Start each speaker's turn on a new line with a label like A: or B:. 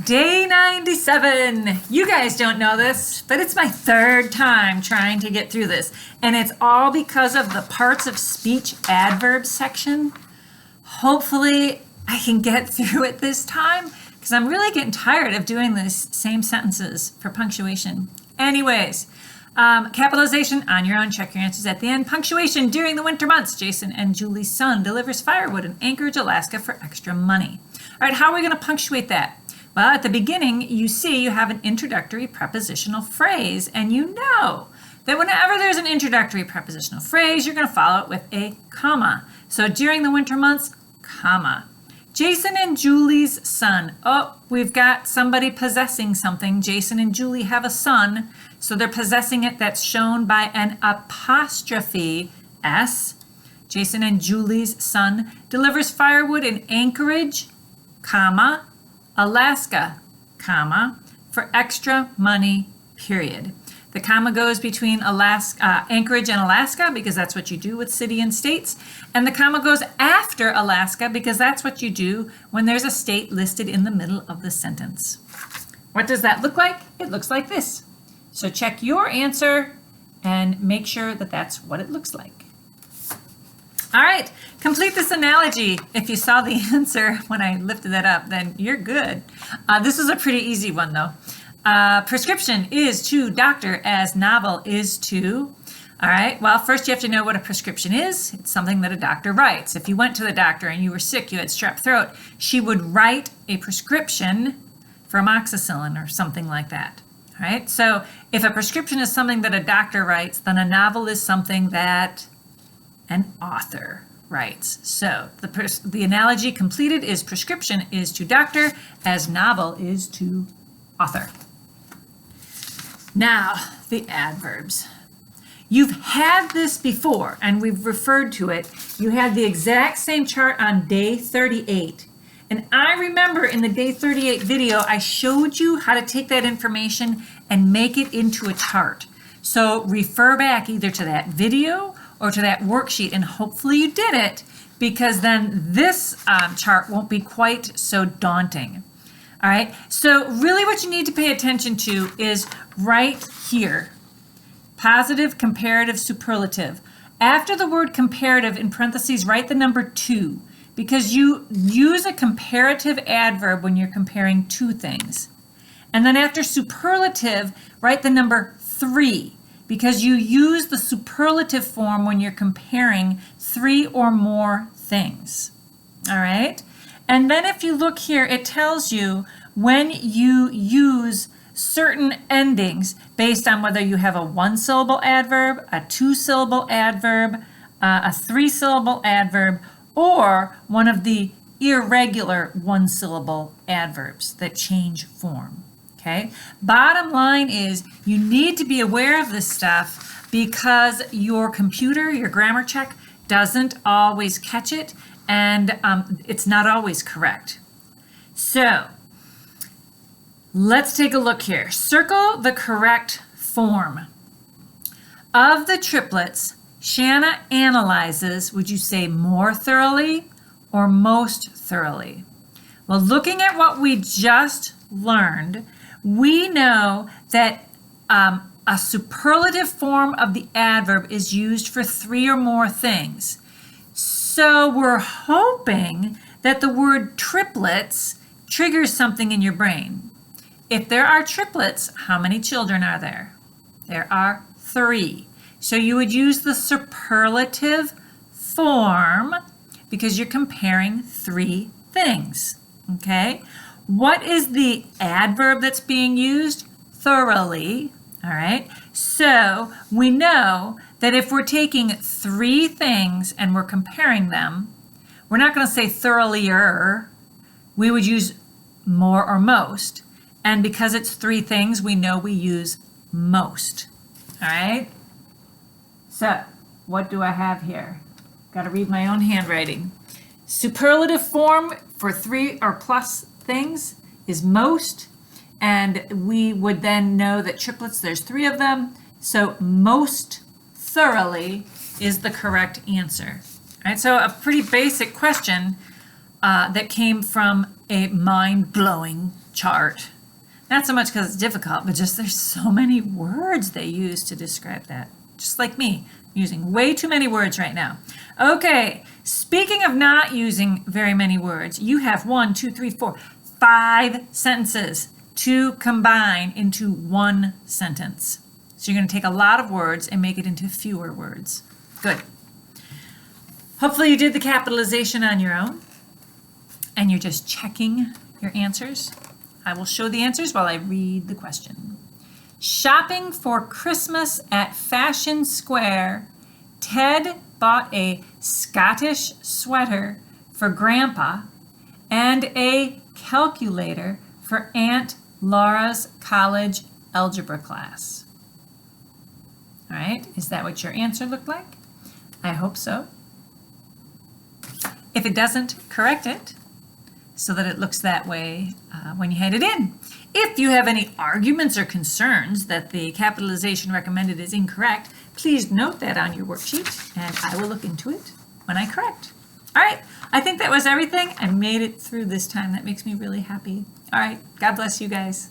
A: Day 97. You guys don't know this, but it's my third time trying to get through this. And it's all because of the parts of speech adverb section. Hopefully I can get through it this time because I'm really getting tired of doing these same sentences for punctuation. Anyways, capitalization on your own. Check your answers at the end. Punctuation during the winter months. Jason and Julie's son delivers firewood in Anchorage, Alaska for extra money. All right, how are we going to punctuate that? Well, at the beginning, you see you have an introductory prepositional phrase, and you know that whenever there's an introductory prepositional phrase, you're going to follow it with a comma. So during the winter months, comma. Jason and Julie's son. Oh, we've got somebody possessing something. Jason and Julie have a son, so they're possessing it. That's shown by an apostrophe S. Jason and Julie's son delivers firewood in Anchorage, comma, Alaska, comma, for extra money, period. The comma goes between Anchorage and Alaska because that's what you do with city and states. And the comma goes after Alaska because that's what you do when there's a state listed in the middle of the sentence. What does that look like? It looks like this. So check your answer and make sure that that's what it looks like. All right, complete this analogy. If you saw the answer when I lifted that up, then you're good. This is a pretty easy one though. Prescription is to doctor as novel is to. All right, well, first you have to know what a prescription is. It's something that a doctor writes. If you went to the doctor and you were sick, you had strep throat, she would write a prescription for amoxicillin or something like that. All right, so if a prescription is something that a doctor writes, then a novel is something that an author writes. So the analogy completed is prescription is to doctor as novel is to author. Now, the adverbs. You've had this before, and we've referred to it. You had the exact same chart on day 38. And I remember in the day 38 video, I showed you how to take that information and make it into a chart. So refer back either to that video or to that worksheet, and hopefully you did it, because then this chart won't be quite so daunting. All right, so really what you need to pay attention to is right here, positive, comparative, superlative. After the word comparative, in parentheses, write the number 2, because you use a comparative adverb when you're comparing two things. And then after superlative, write the number 3, because you use the superlative form when you're comparing 3 or more things. All right? And then if you look here, it tells you when you use certain endings based on whether you have a 1-syllable adverb, a 2-syllable adverb, a 3-syllable adverb, or one of the irregular 1-syllable adverbs that change form. Okay? Bottom line is you need to be aware of this stuff because your computer, your grammar check, doesn't always catch it, and it's not always correct. So let's take a look here. Circle the correct form. Of the triplets, Shanna analyzes, would you say more thoroughly or most thoroughly? Well, looking at what we just learned, we know that a superlative form of the adverb is used for 3 or more things. So we're hoping that the word triplets triggers something in your brain. If there are triplets, how many children are there? There are 3. So you would use the superlative form because you're comparing 3 things, okay? What is the adverb that's being used? Thoroughly, all right? So we know that if we're taking 3 things and we're comparing them, we're not going to say thoroughlier. We would use more or most. And because it's 3 things, we know we use most, all right? So what do I have here? Got to read my own handwriting. Superlative form for 3 or plus things is most, and we would then know that triplets, there's 3 of them, so most thoroughly is the correct answer. All right, so a pretty basic question that came from a mind-blowing chart. Not so much because it's difficult, but just there's so many words they use to describe that. Just like me, using way too many words right now. Okay, speaking of not using very many words, you have 5 sentences to combine into one sentence. So you're going to take a lot of words and make it into fewer words. Good. Hopefully you did the capitalization on your own and you're just checking your answers. I will show the answers while I read the question. Shopping for Christmas at Fashion Square, Ted bought a Scottish sweater for Grandpa and a calculator for Aunt Laura's college algebra class. All right, is that what your answer looked like? I hope so. If it doesn't, correct it so that it looks that way when you hand it in. If you have any arguments or concerns that the capitalization recommended is incorrect, please note that on your worksheet and I will look into it when I correct. All right, I think that was everything. I made it through this time. That makes me really happy. All right, God bless you guys.